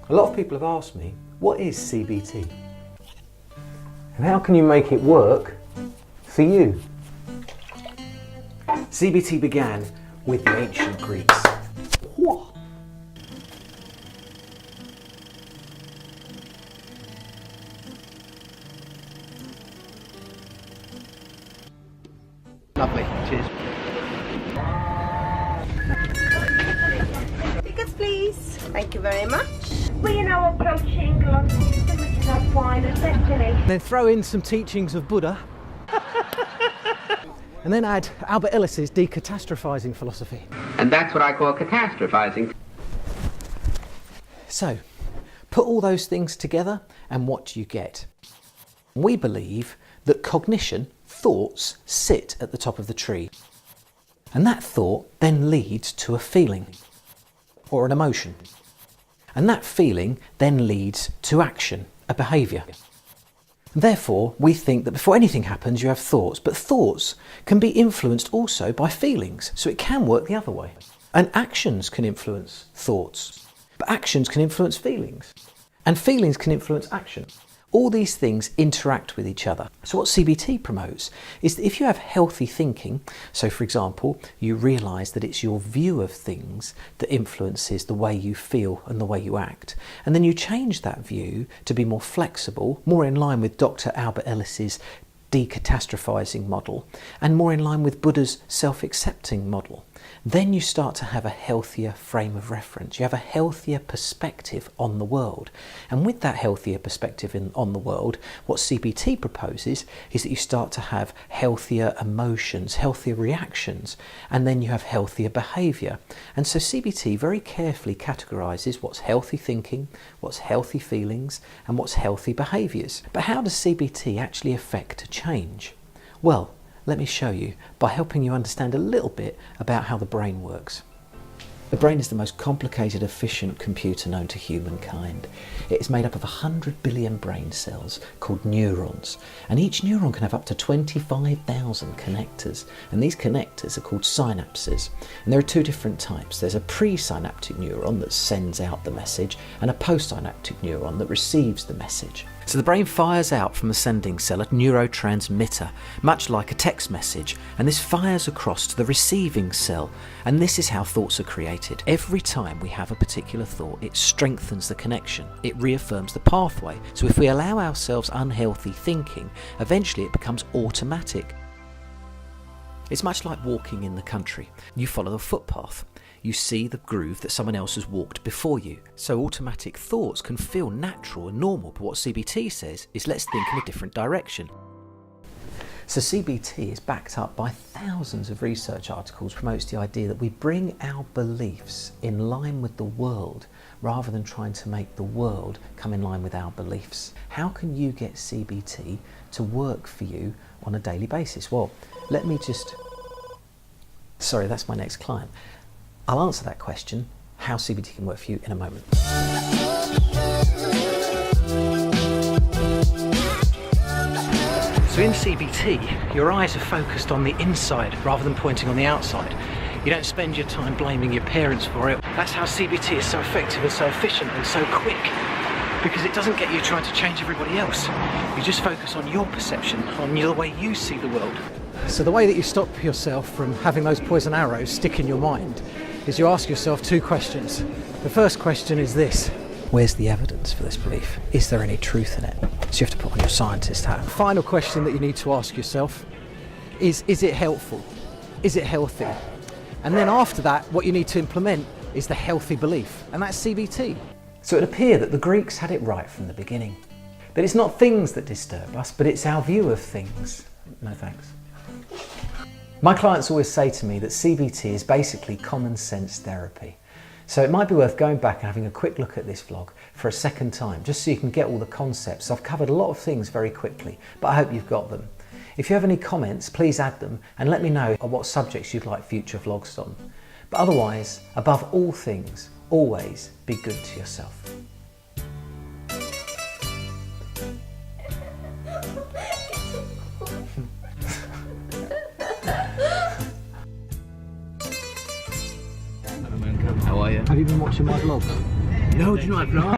A lot of people have asked me, what is CBT? And how can you make it work for you? CBT began with the ancient Greeks. What? Lovely, cheers. Tickets, please. Thank you very much. We are now approaching London, which is our final destination. Then throw in some teachings of Buddha. And then add Albert Ellis's decatastrophizing philosophy. And that's what I call catastrophizing. So, put all those things together and what do you get? We believe that cognition, thoughts, sit at the top of the tree. And that thought then leads to a feeling or an emotion. And that feeling then leads to action, a behaviour. Therefore, we think that before anything happens, you have thoughts, but thoughts can be influenced also by feelings, so it can work the other way. And actions can influence thoughts, but actions can influence feelings, and feelings can influence action. All these things interact with each other. So what CBT promotes is that if you have healthy thinking, so for example, you realise that it's your view of things that influences the way you feel and the way you act, and then you change that view to be more flexible, more in line with Dr. Albert Ellis's decatastrophizing model, and more in line with Buddha's self-accepting model, then you start to have a healthier frame of reference. You have a healthier perspective on the world. And with that healthier perspective on the world, what CBT proposes is that you start to have healthier emotions, healthier reactions, and then you have healthier behaviour. And so CBT very carefully categorises what's healthy thinking, what's healthy feelings, and what's healthy behaviours. But how does CBT actually affect change? Well, let me show you by helping you understand a little bit about how the brain works. The brain is the most complicated, efficient computer known to humankind. It is made up of 100 billion brain cells called neurons, and each neuron can have up to 25,000 connectors, and these connectors are called synapses. And there are two different types. There's a pre-synaptic neuron that sends out the message, and a post-synaptic neuron that receives the message. So the brain fires out from the sending cell a neurotransmitter, much like a text message, and this fires across to the receiving cell, and this is how thoughts are created. Every time we have a particular thought, it strengthens the connection, it reaffirms the pathway. So if we allow ourselves unhealthy thinking, eventually it becomes automatic. It's much like walking in the country. You follow the footpath. You see the groove that someone else has walked before you. So automatic thoughts can feel natural and normal, but what CBT says is let's think in a different direction. So CBT is backed up by thousands of research articles, promotes the idea that we bring our beliefs in line with the world rather than trying to make the world come in line with our beliefs. How can you get CBT to work for you on a daily basis? Well, let me just... Sorry, that's my next client. I'll answer that question, how CBT can work for you, in a moment. So in CBT, your eyes are focused on the inside rather than pointing on the outside. You don't spend your time blaming your parents for it. That's how CBT is so effective and so efficient and so quick, because it doesn't get you trying to change everybody else. You just focus on your perception, on the way you see the world. So the way that you stop yourself from having those poison arrows stick in your mind is you ask yourself two questions. The first question is this: where's the evidence for this belief? Is there any truth in it? So you have to put on your scientist hat. The final question that you need to ask yourself is it helpful? Is it healthy? And then after that, what you need to implement is the healthy belief, and that's CBT. So it appeared that the Greeks had it right from the beginning. That it's not things that disturb us, but it's our view of things. No thanks. My clients always say to me that CBT is basically common sense therapy. So it might be worth going back and having a quick look at this vlog for a second time, just so you can get all the concepts. I've covered a lot of things very quickly, but I hope you've got them. If you have any comments, please add them and let me know on what subjects you'd like future vlogs on. But otherwise, above all things, always be good to yourself. How are you? Have you been watching my vlogs? No, do you know I've not?